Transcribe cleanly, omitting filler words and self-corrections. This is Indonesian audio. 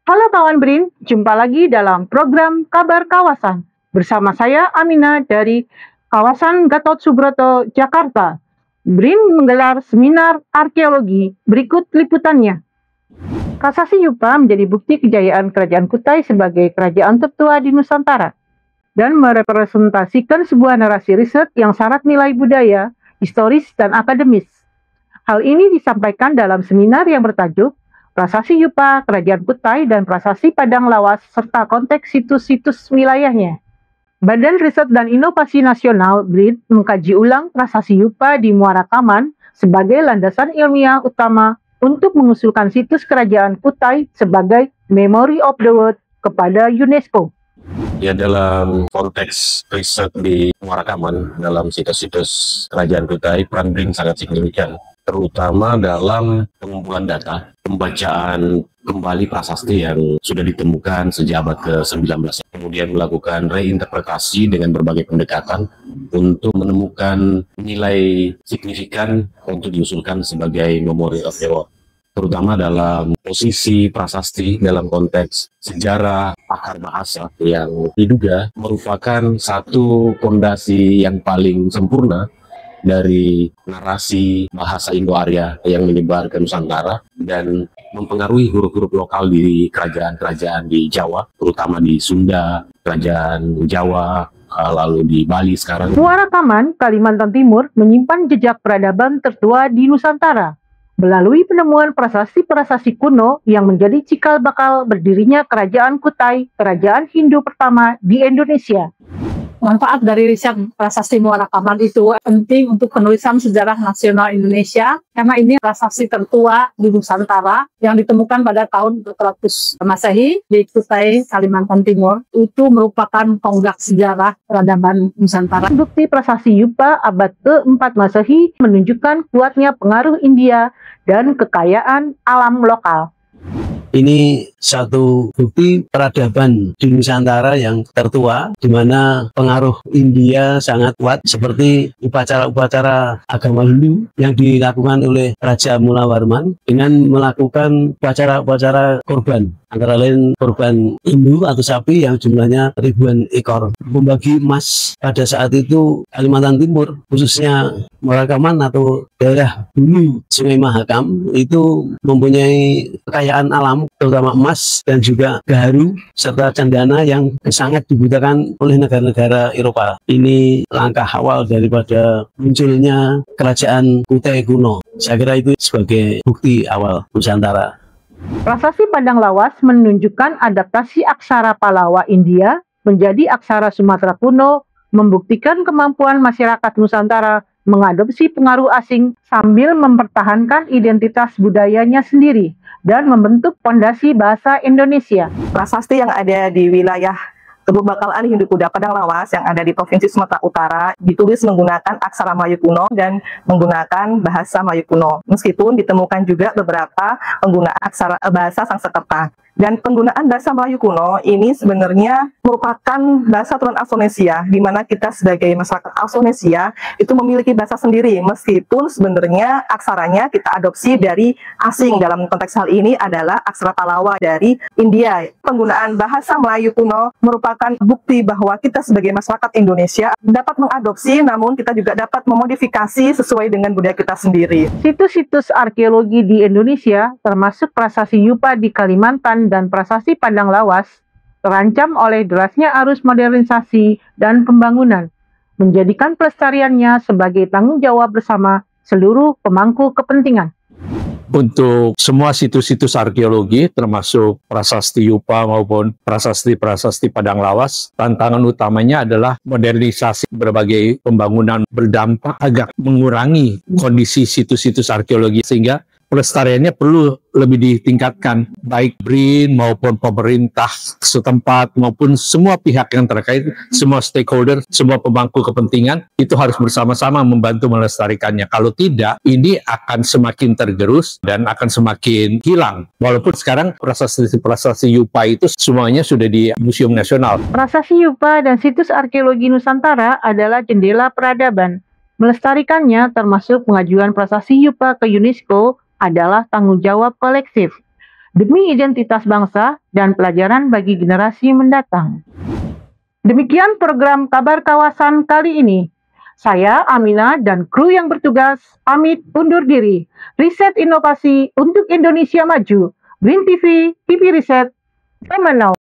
Halo kawan BRIN, jumpa lagi dalam program Kabar Kawasan. Bersama saya Amina dari kawasan Gatot Subroto, Jakarta. BRIN menggelar seminar arkeologi, berikut liputannya. Prasasti Yupa menjadi bukti kejayaan Kerajaan Kutai sebagai kerajaan tertua di Nusantara dan merepresentasikan sebuah narasi riset yang syarat nilai budaya, historis, dan akademis. Hal ini disampaikan dalam seminar yang bertajuk Prasasti Yupa, Kerajaan Kutai, dan Prasasti Padang Lawas, serta konteks situs-situs wilayahnya. Badan Riset dan Inovasi Nasional (BRIN) mengkaji ulang prasasti Yupa di Muara Kaman sebagai landasan ilmiah utama untuk mengusulkan situs Kerajaan Kutai sebagai Memory of the World kepada UNESCO. Ya, dalam konteks riset di Muara Kaman dalam situs-situs Kerajaan Kutai, peran BRIN sangat signifikan, terutama dalam pengumpulan data, pembacaan kembali prasasti yang sudah ditemukan sejak abad ke-19, kemudian melakukan reinterpretasi dengan berbagai pendekatan untuk menemukan nilai signifikan untuk diusulkan sebagai Memory of the World, terutama dalam posisi prasasti dalam konteks sejarah akar bahasa yang diduga merupakan satu fondasi yang paling sempurna dari narasi bahasa Indo-Arya yang menyebar ke Nusantara dan mempengaruhi huruf-huruf lokal di kerajaan-kerajaan di Jawa, terutama di Sunda, Kerajaan Jawa, lalu di Bali sekarang. Muara Kaman, Kalimantan Timur menyimpan jejak peradaban tertua di Nusantara melalui penemuan prasasti-prasasti kuno yang menjadi cikal bakal berdirinya Kerajaan Kutai, kerajaan Hindu pertama di Indonesia. Manfaat dari riset prasasti Muara Kaman itu penting untuk penulisan sejarah nasional Indonesia karena ini prasasti tertua di Nusantara yang ditemukan pada tahun 400 Masehi di Kutai, Kalimantan Timur. Itu merupakan tonggak sejarah peradaban Nusantara. Bukti prasasti Yupa abad ke-4 Masehi menunjukkan kuatnya pengaruh India dan kekayaan alam lokal. Ini satu bukti peradaban di Nusantara yang tertua, di mana pengaruh India sangat kuat, seperti upacara-upacara agama Hindu yang dilakukan oleh Raja Mulawarman dengan melakukan upacara-upacara korban, antara lain korban Hindu atau sapi yang jumlahnya ribuan ekor. Membagi emas pada saat itu Kalimantan Timur, khususnya Muara Kaman atau daerah hulu Sungai Mahakam, itu mempunyai kekayaan alam, terutama emas dan juga gaharu serta cendana yang sangat dibutuhkan oleh negara-negara Eropa. Ini langkah awal daripada munculnya kerajaan Kutai kuno. Saya kira itu sebagai bukti awal Nusantara. Prasasti Padang Lawas menunjukkan adaptasi aksara Palawa India menjadi aksara Sumatera kuno, membuktikan kemampuan masyarakat Nusantara mengadopsi pengaruh asing sambil mempertahankan identitas budayanya sendiri dan membentuk fondasi bahasa Indonesia. Prasasti yang ada di wilayah Kebun Bakalaan Hindu Kuda Padang Lawas yang ada di Provinsi Sumatera Utara ditulis menggunakan aksara Melayu kuno dan menggunakan bahasa Melayu kuno. Meskipun ditemukan juga beberapa penggunaan aksara bahasa Sanskerta. Dan penggunaan bahasa Melayu kuno ini sebenarnya merupakan bahasa turun Austronesia, di mana kita sebagai masyarakat Austronesia itu memiliki bahasa sendiri, meskipun sebenarnya aksaranya kita adopsi dari asing. Dalam konteks hal ini adalah aksara Palawa dari India. Penggunaan bahasa Melayu kuno merupakan bukti bahwa kita sebagai masyarakat Indonesia dapat mengadopsi, namun kita juga dapat memodifikasi sesuai dengan budaya kita sendiri. Situs-situs arkeologi di Indonesia, termasuk prasasti Yupa di Kalimantan dan prasasti Padang Lawas, terancam oleh derasnya arus modernisasi dan pembangunan, menjadikan pelestariannya sebagai tanggung jawab bersama seluruh pemangku kepentingan. Untuk semua situs-situs arkeologi, termasuk prasasti Yupa maupun prasasti-prasasti Padang Lawas, tantangan utamanya adalah modernisasi. Berbagai pembangunan berdampak agak mengurangi kondisi situs-situs arkeologi, sehingga pelestariannya perlu lebih ditingkatkan, baik BRIN maupun pemerintah setempat maupun semua pihak yang terkait, semua stakeholder, semua pemangku kepentingan itu harus bersama-sama membantu melestarikannya. Kalau tidak, ini akan semakin tergerus dan akan semakin hilang. Walaupun sekarang prasasti Yupa itu semuanya sudah di Museum Nasional. Prasasti Yupa dan situs arkeologi Nusantara adalah jendela peradaban. Melestarikannya termasuk pengajuan prasasti Yupa ke UNESCO adalah tanggung jawab kolektif. demi identitas bangsa dan pelajaran bagi generasi mendatang. Demikian program Kabar Kawasan kali ini. Saya, Amina, dan kru yang bertugas pamit undur diri. Riset inovasi untuk Indonesia maju. BRIN TV, TV Riset, Temenau.